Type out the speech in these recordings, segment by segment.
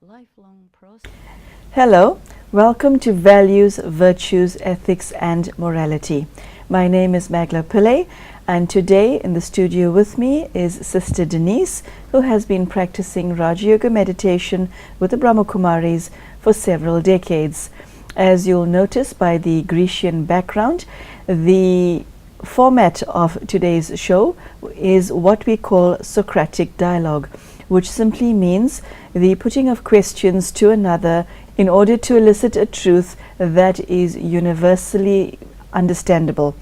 Lifelong process. Hello, welcome to Values, Virtues, Ethics and Morality. My name is Magla Pillai, and today in the studio with me is Sister Denise, who has been practicing Raja Yoga meditation with the Brahma Kumaris for several decades. As you'll notice by the Grecian background, the format of today's show is what we call Socratic dialogue, which simply means the putting of questions to another in order to elicit a truth that is universally understandable.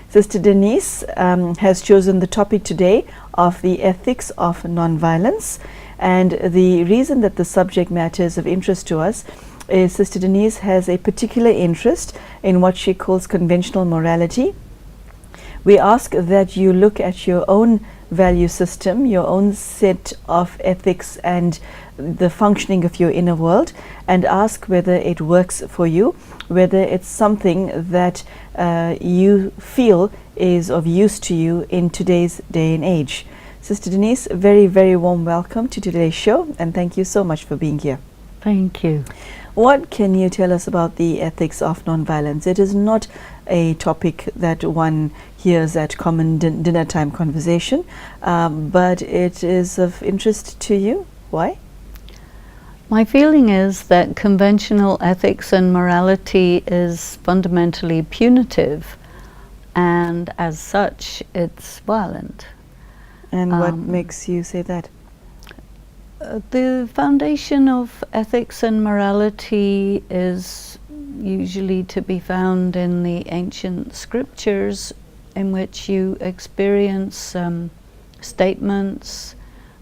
Sister Denise has chosen the topic today of the ethics of nonviolence, and the reason that the subject matter is of interest to us is Sister Denise has a particular interest in what she calls conventional morality. We ask that you look at your own value system, your own set of ethics and the functioning of your inner world, and ask whether it works for you, whether it's something that you feel is of use to you in today's day and age. Sister Denise, a very, very warm welcome to today's show, and thank you so much for being here. Thank you. What can you tell us about the ethics of nonviolence? It is not a topic that one hears at common dinner time conversation, but it is of interest to you. Why? My feeling is that conventional ethics and morality is fundamentally punitive, and as such, it's violent. And what makes you say that? The foundation of ethics and morality is usually to be found in the ancient scriptures, in which you experience statements: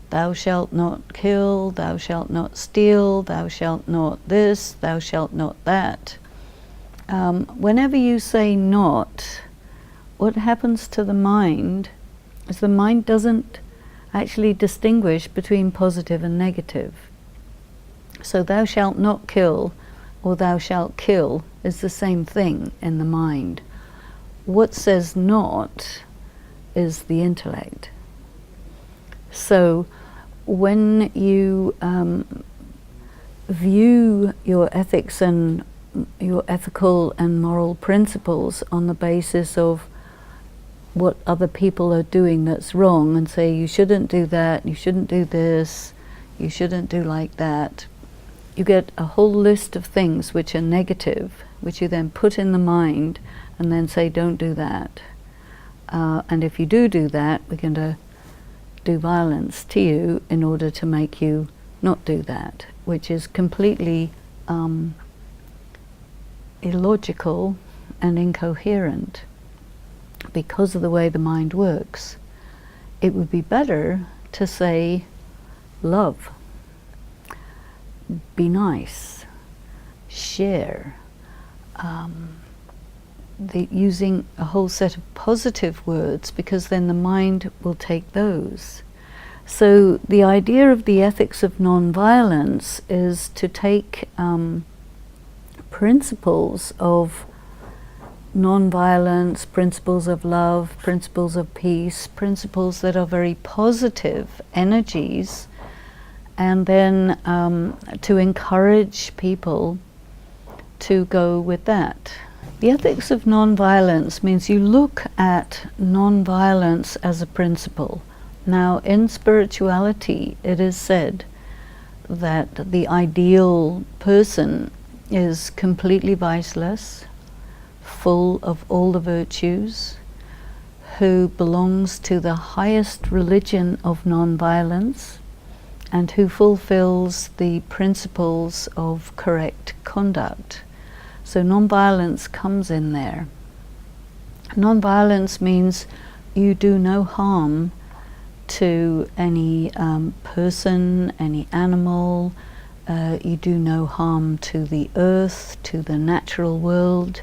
thou shalt not kill, thou shalt not steal, thou shalt not this, thou shalt not that. Whenever you say not, what happens to the mind is the mind doesn't actually distinguish between positive and negative. So thou shalt not kill or thou shalt kill is the same thing in the mind. What says not is the intellect. So when you view your ethics and your ethical and moral principles on the basis of what other people are doing that's wrong, and say you shouldn't do that, you shouldn't do this, you shouldn't do like that, you get a whole list of things which are negative, which you then put in the mind and then say don't do that. And if you do that, we're going to do violence to you in order to make you not do that, which is completely illogical and incoherent because of the way the mind works. It would be better to say love, be nice, share, using a whole set of positive words, because then the mind will take those. So the idea of the ethics of non-violence is to take principles of non-violence, principles of love, principles of peace, principles that are very positive energies, and then to encourage people to go with that. The ethics of non-violence means you look at non-violence as a principle. Now, in spirituality, it is said that the ideal person is completely viceless, full of all the virtues, who belongs to the highest religion of non-violence, and who fulfills the principles of correct conduct. So non-violence comes in there. Non-violence means you do no harm to any person, any animal. You do no harm to the earth, to the natural world.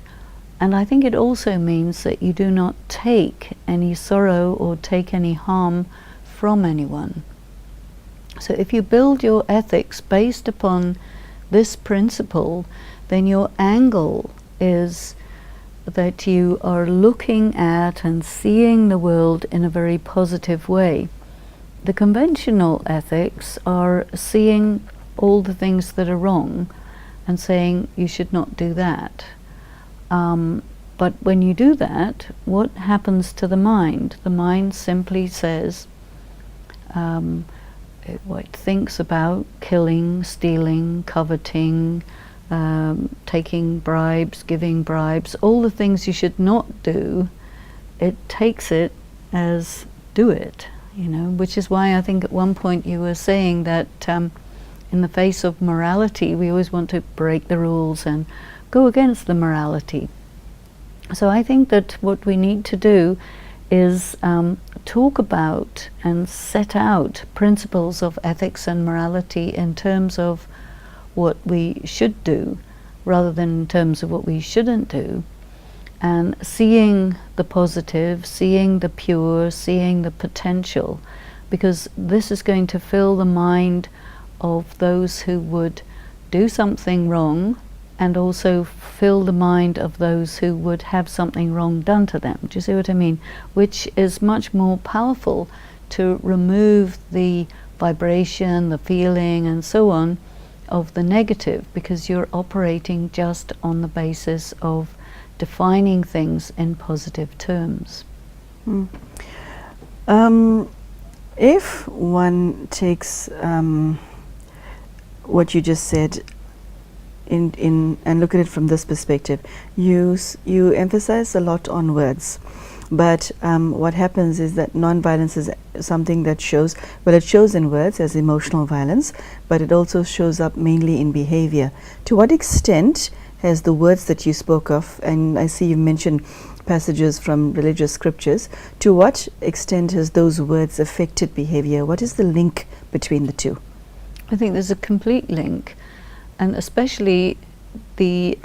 And I think it also means that you do not take any sorrow or take any harm from anyone. So if you build your ethics based upon this principle, then your angle is that you are looking at and seeing the world in a very positive way. The conventional ethics are seeing all the things that are wrong and saying you should not do that. But when you do that, what happens to the mind? The mind simply says, it thinks about killing, stealing, coveting, taking bribes, giving bribes, all the things you should not do. It takes it as do it, which is why I think at one point you were saying that in the face of morality, we always want to break the rules and go against the morality. So I think that what we need to do is talk about and set out principles of ethics and morality in terms of what we should do rather than in terms of what we shouldn't do, and seeing the positive, seeing the pure, seeing the potential, because this is going to fill the mind of those who would do something wrong, and also fill the mind of those who would have something wrong done to them. Do you see what I mean? Which is much more powerful to remove the vibration, the feeling, and so on of the negative, because you're operating just on the basis of defining things in positive terms. If one takes what you just said and look at it from this perspective, you emphasize a lot on words, but what happens is that non-violence is something that shows, well, it shows in words as emotional violence, but it also shows up mainly in behavior. To what extent has the words that you spoke of, and I see you mentioned passages from religious scriptures, to what extent has those words affected behavior? What is the link between the two? I think there's a complete link, and especially the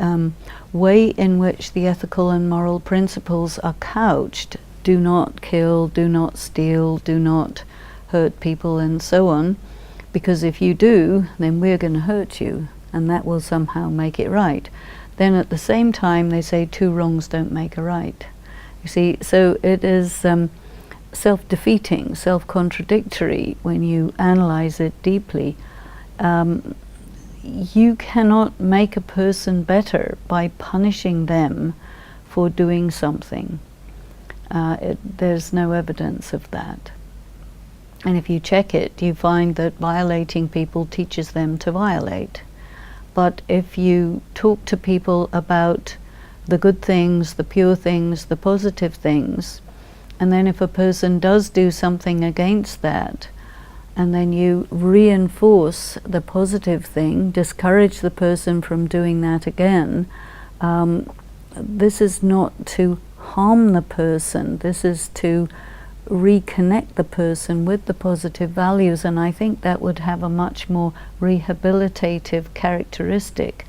way in which the ethical and moral principles are couched. Do not kill, do not steal, do not hurt people, and so on, because if you do, then we're going to hurt you, and that will somehow make it right. Then at the same time they say two wrongs don't make a right. You see, so it is self-defeating, self-contradictory when you analyze it deeply. You cannot make a person better by punishing them for doing something. There's no evidence of that. And if you check it, you find that violating people teaches them to violate. But if you talk to people about the good things, the pure things, the positive things, and then if a person does do something against that, and then you reinforce the positive thing, discourage the person from doing that again, this is not to harm the person, this is to reconnect the person with the positive values, and I think that would have a much more rehabilitative characteristic.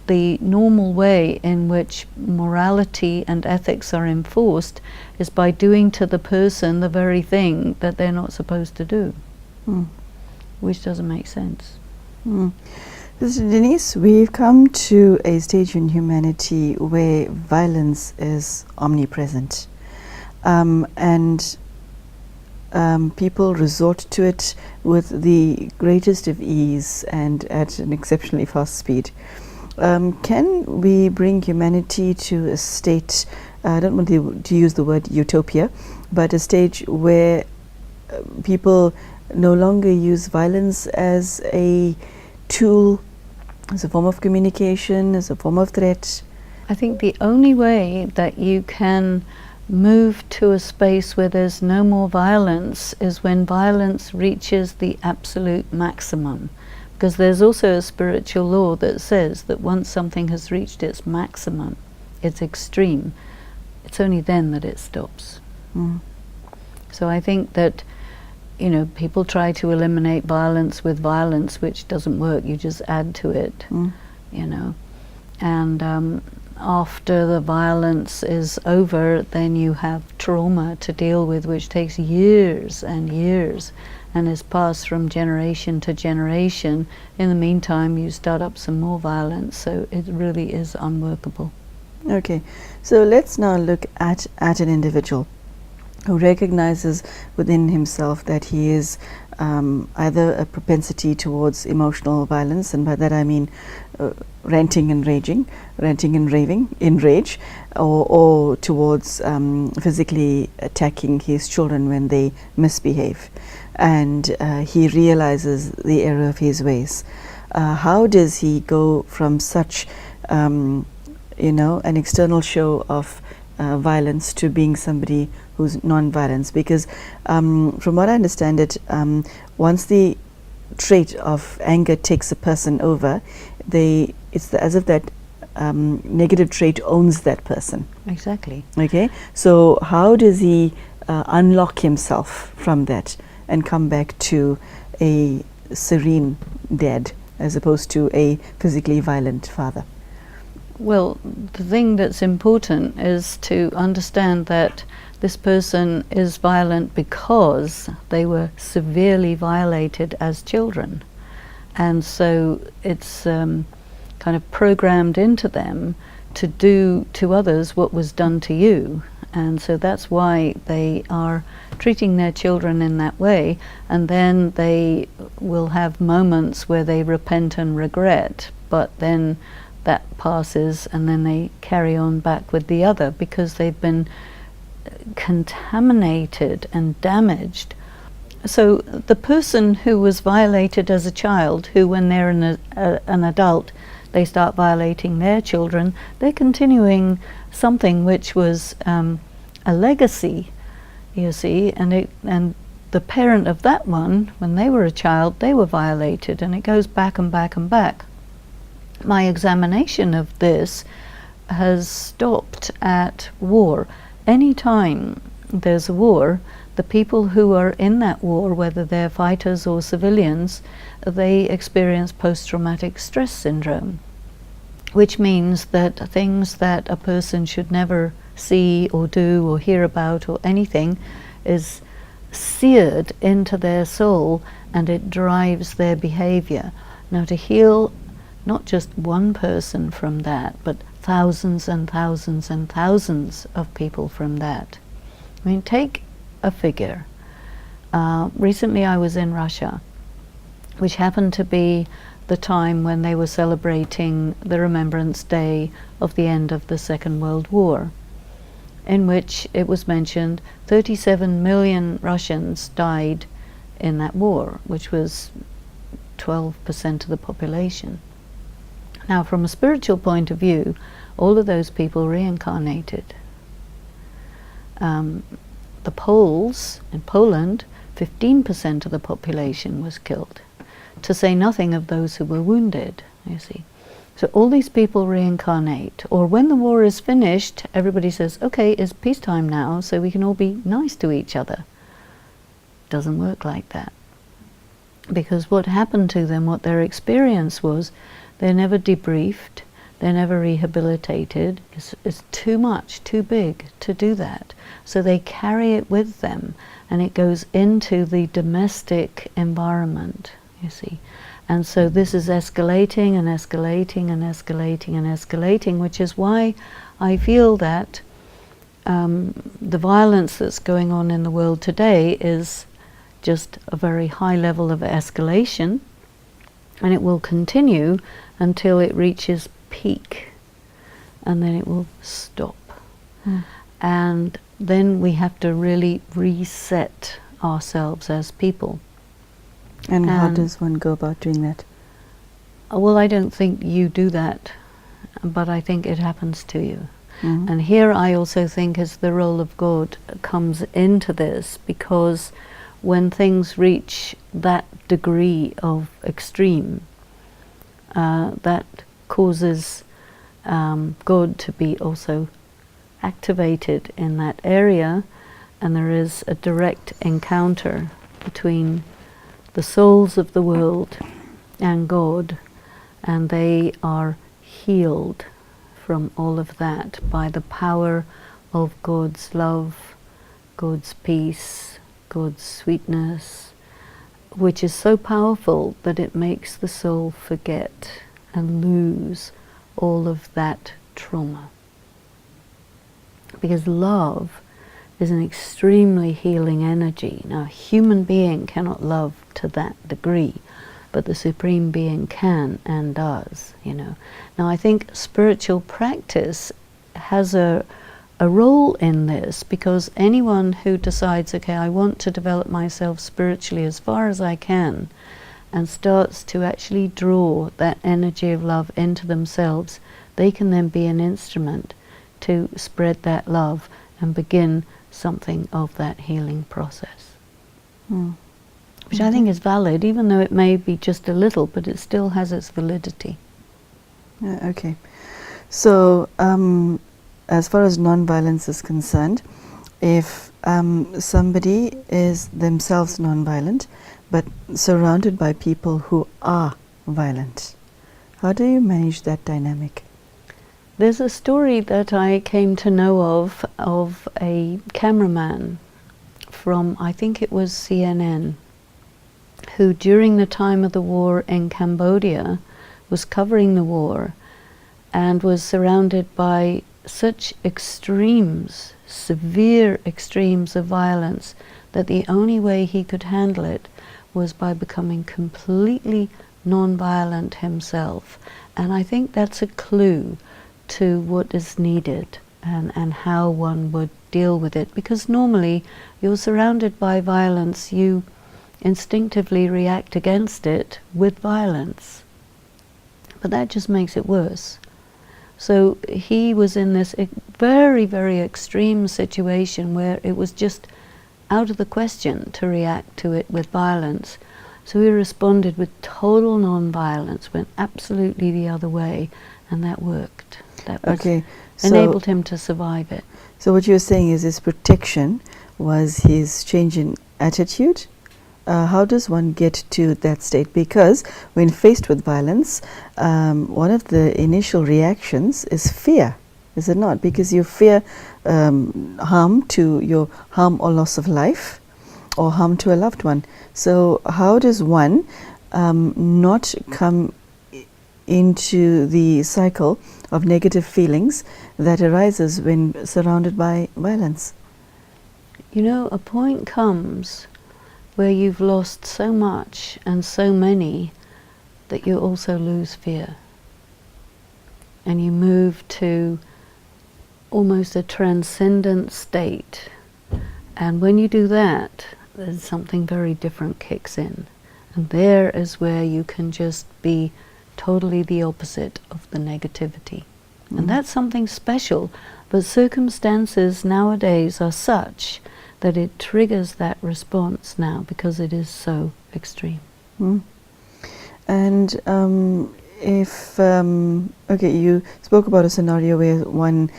The normal way in which morality and ethics are enforced is by doing to the person the very thing that they're not supposed to do. Which doesn't make sense. Sister Denise, we've come to a stage in humanity where violence is omnipresent, and people resort to it with the greatest of ease and at an exceptionally fast speed. Can we bring humanity to a state, I don't want to use the word utopia, but a stage where people no longer use violence as a tool, as a form of communication, as a form of threat? I think the only way that you can move to a space where there's no more violence is when violence reaches the absolute maximum. Because there's also a spiritual law that says that once something has reached its maximum, its extreme, it's only then that it stops. So I think that you know, people try to eliminate violence with violence, which doesn't work. You just add to it, you know. And after the violence is over, then you have trauma to deal with, which takes years and years and is passed from generation to generation. In the meantime, you start up some more violence, so it really is unworkable. Okay, so let's now look at an individual who recognizes within himself that he is either a propensity towards emotional violence, and by that I mean ranting and raving, enrage, or towards physically attacking his children when they misbehave, and he realizes the error of his ways. How does he go from such you know, an external show of violence to being somebody who's non-violence? Because from what I understand it, once the trait of anger takes a person over, it's as if that negative trait owns that person. Exactly. Okay, so how does he unlock himself from that and come back to a serene dad as opposed to a physically violent father? Well, the thing that's important is to understand that this person is violent because they were severely violated as children. And so it's kind of programmed into them to do to others what was done to you. And so that's why they are treating their children in that way. And then they will have moments where they repent and regret, but then that passes and then they carry on back with the other because they've been contaminated and damaged. So the person who was violated as a child, who when they're an adult, they start violating their children, they're continuing something which was a legacy, you see, and the parent of that one, when they were a child, they were violated, and it goes back and back and back. My examination of this has stopped at war. Any time there's a war, the people who are in that war, whether they're fighters or civilians, they experience post-traumatic stress syndrome, which means that things that a person should never see or do or hear about or anything is seared into their soul, and it drives their behavior. Now, to heal not just one person from that, but thousands and thousands and thousands of people from that. I mean, take a figure. Recently I was in Russia, which happened to be the time when they were celebrating the Remembrance Day of the end of the Second World War, in which it was mentioned 37 million Russians died in that war, which was 12% of the population. Now, from a spiritual point of view, all of those people reincarnated. The Poles in Poland, 15% of the population was killed, to say nothing of those who were wounded, you see. So all these people reincarnate, or when the war is finished, everybody says, okay, it's peacetime now, so we can all be nice to each other. Doesn't work like that. Because what happened to them, what their experience was, they're never debriefed, they're never rehabilitated. It's too much, too big to do that. So they carry it with them, and it goes into the domestic environment, you see. And so this is escalating and escalating and escalating and escalating, which is why I feel that the violence that's going on in the world today is just a very high level of escalation, and it will continue until it reaches peak, and then it will stop. And then we have to really reset ourselves as people. And how does one go about doing that? Well, I don't think you do that, but I think it happens to you. And here I also think as the role of God comes into this, because when things reach that degree of extreme, that causes God to be also activated in that area, and there is a direct encounter between the souls of the world and God, and they are healed from all of that by the power of God's love, God's peace, God's sweetness, which is so powerful that it makes the soul forget and lose all of that trauma. Because love is an extremely healing energy. Now, a human being cannot love to that degree, but the Supreme Being can and does, you know. Now, I think spiritual practice has a role in this, because anyone who decides, okay, I want to develop myself spiritually as far as I can, and starts to actually draw that energy of love into themselves, they can then be an instrument to spread that love and begin something of that healing process. Which I think is valid, even though it may be just a little, but it still has its validity. Okay. So, as far as non-violence is concerned, if somebody is themselves non-violent, but surrounded by people who are violent, how do you manage that dynamic? There's a story that I came to know of a cameraman from, I think it was CNN, who during the time of the war in Cambodia was covering the war and was surrounded by such extremes, severe extremes of violence, that the only way he could handle it was by becoming completely non-violent himself. And I think that's a clue to what is needed and how one would deal with it. Because normally you're surrounded by violence, you instinctively react against it with violence. But that just makes it worse. So he was in this very, very extreme situation where it was just out of the question to react to it with violence. So he responded with total non-violence, went absolutely the other way, and that worked. That was enabled him to survive it. So what you're saying is his protection was his change in attitude. How does one get to that state? Because when faced with violence, one of the initial reactions is fear, is it not? Because you fear harm or loss of life, or harm to a loved one. So how does one not come into the cycle of negative feelings that arises when surrounded by violence? You know, a point comes where you've lost so much and so many that you also lose fear. And you move to almost a transcendent state. And when you do that, then something very different kicks in. And there is where you can just be totally the opposite of the negativity. And that's something special. But circumstances nowadays are such that it triggers that response now, because it is so extreme. And if okay, you spoke about a scenario where one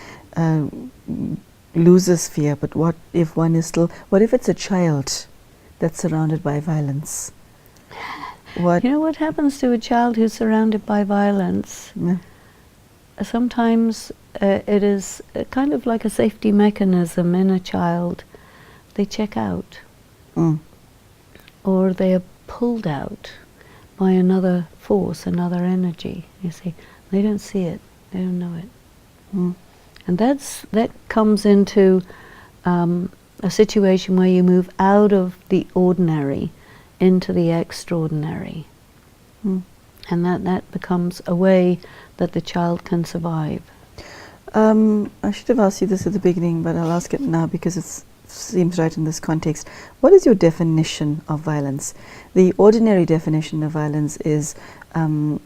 loses fear, but what if one is still, what if it's a child that's surrounded by violence? What? You know what happens to a child who's surrounded by violence? Sometimes it is kind of like a safety mechanism in a child. They check out, or they are pulled out by another force, another energy. You see, they don't see it, they don't know it, and that comes into a situation where you move out of the ordinary into the extraordinary, and that becomes a way that the child can survive. I should have asked you this at the beginning, but I'll ask it now because it seems right in this context. What is your definition of violence? The ordinary definition of violence is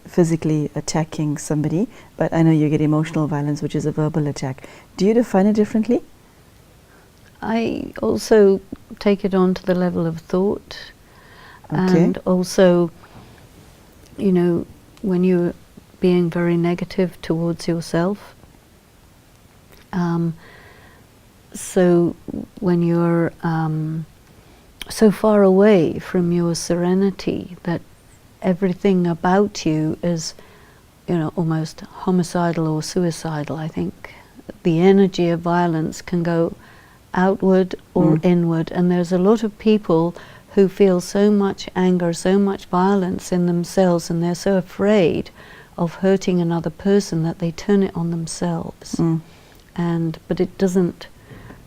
physically attacking somebody, but I know you get emotional violence, which is a verbal attack. Do you define it differently? I also take it on to the level of thought, and also, you know, when you're being very negative towards yourself. So when you're so far away from your serenity that everything about you is, almost homicidal or suicidal. I think the energy of violence can go outward or inward, and there's a lot of people who feel so much anger, so much violence in themselves, and they're so afraid of hurting another person that they turn it on themselves. But it doesn't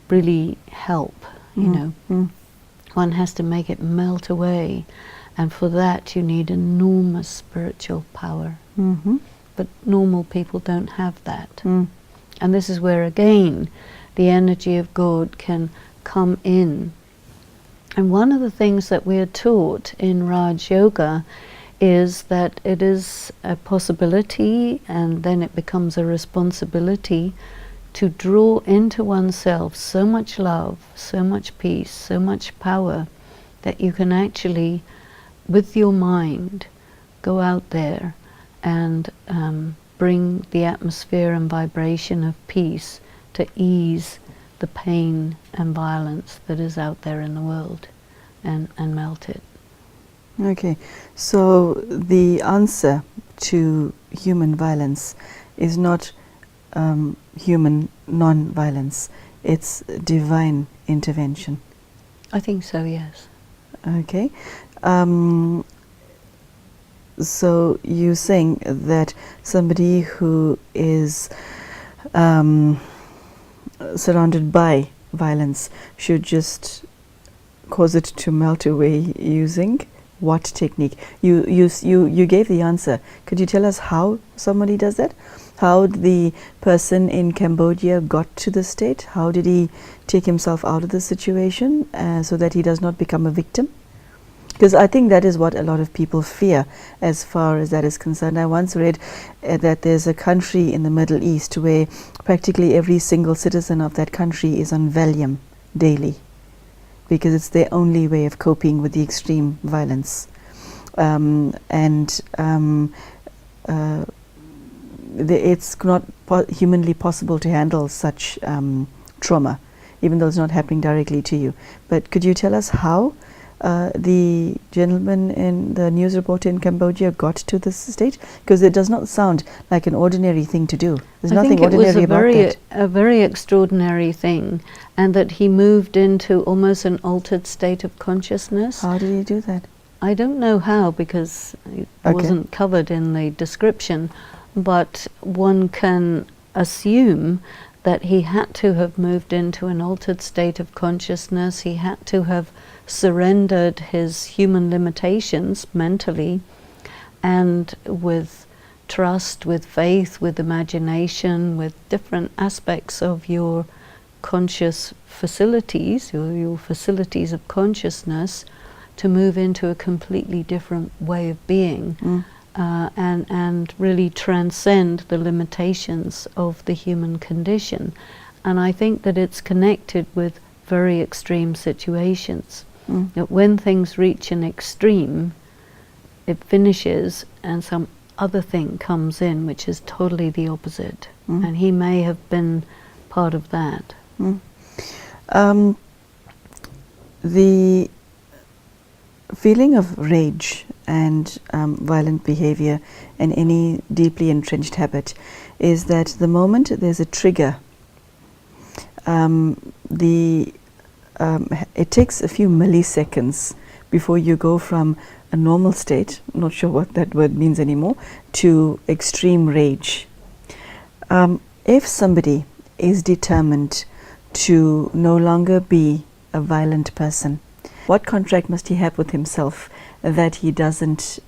really help, One has to make it melt away, and for that you need enormous spiritual power. But normal people don't have that. And this is where, again, the energy of God can come in. And one of the things that we are taught in Raj Yoga is that it is a possibility, and then it becomes a responsibility, to draw into oneself so much love, so much peace, so much power, that you can actually, with your mind, go out there and bring the atmosphere and vibration of peace to ease the pain and violence that is out there in the world, and melt it. Okay, so the answer to human violence is not human non-violence, it's divine intervention. I think so, yes. Okay. So you're saying that somebody who is surrounded by violence should just cause it to melt away using what technique? You gave the answer. Could you tell us how somebody does that? How the person in Cambodia got to the state? How did he take himself out of the situation so that he does not become a victim? Because I think that is what a lot of people fear as far as that is concerned. I once read that there's a country in the Middle East where practically every single citizen of that country is on Valium daily, because it's their only way of coping with the extreme violence. It's not humanly possible to handle such trauma, even though it's not happening directly to you. But could you tell us how the gentleman in the news reporter in Cambodia got to this state? Because it does not sound like an ordinary thing to do. There's nothing ordinary about that. I think it was a very extraordinary thing, and that he moved into almost an altered state of consciousness. How did he do that? I don't know how, because it wasn't covered in the description, but one can assume that he had to have moved into an altered state of consciousness. He had to have surrendered his human limitations mentally, and with trust, with faith, with imagination, with different aspects of your conscious facilities, your facilities of consciousness, to move into a completely different way of being. And really transcend the limitations of the human condition. And I think that it's connected with very extreme situations. That when things reach an extreme, it finishes and some other thing comes in which is totally the opposite. And he may have been part of that. The feeling of rage and violent behavior and any deeply entrenched habit is that the moment there's a trigger, it takes a few milliseconds before you go from a normal state, not sure what that word means anymore, to extreme rage. If somebody is determined to no longer be a violent person, what contract must he have with himself that he doesn't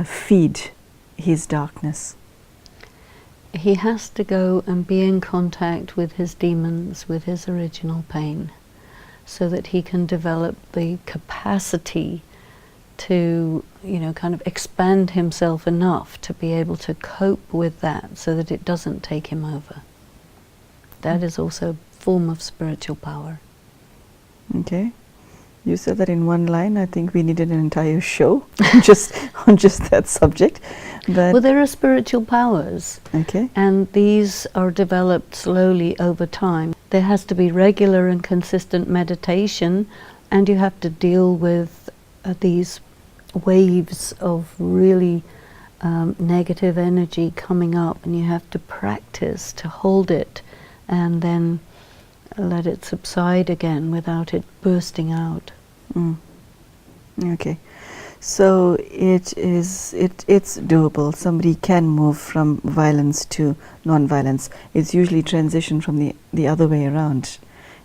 feed his darkness? He has to go and be in contact with his demons, with his original pain, so that he can develop the capacity to, kind of expand himself enough to be able to cope with that, so that it doesn't take him over. That is also a form of spiritual power. Okay. You said that in one line. I think we needed an entire show just on that subject. But well, there are spiritual powers. Okay. And these are developed slowly over time. there has to be regular and consistent meditation, and you have to deal with these waves of really negative energy coming up, and you have to practice to hold it and then let it subside again without it bursting out. Okay, so it's doable. Somebody can move from violence to non-violence. It's usually transition from the other way around.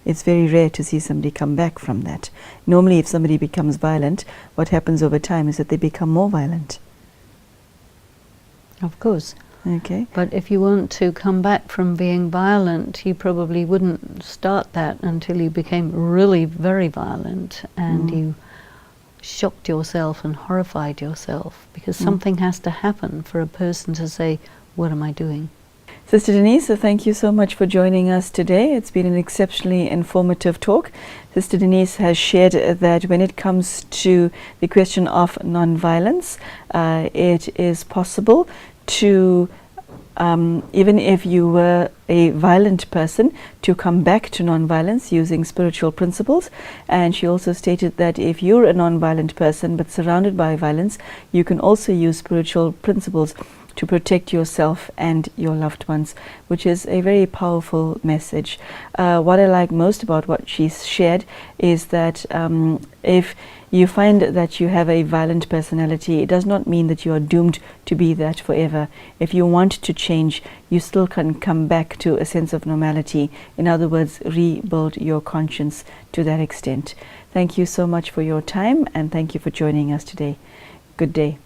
It's very rare to see somebody come back from that. Normally, if somebody becomes violent, what happens over time is that they become more violent. Of course. Okay. But if you want to come back from being violent, you probably wouldn't start that until you became really very violent and you shocked yourself and horrified yourself, because something has to happen for a person to say, what am I doing? Sister Denise, thank you so much for joining us today. It's been an exceptionally informative talk. Sister Denise has shared that when it comes to the question of non-violence, it is possible to, even if you were a violent person, to come back to non-violence using spiritual principles. And she also stated that if you're a non-violent person but surrounded by violence, you can also use spiritual principles to protect yourself and your loved ones, which is a very powerful message. What I like most about what she's shared is that if you find that you have a violent personality, it does not mean that you are doomed to be that forever. If you want to change, you still can come back to a sense of normality. In other words, rebuild your conscience to that extent. Thank you so much for your time, and thank you for joining us today. Good day.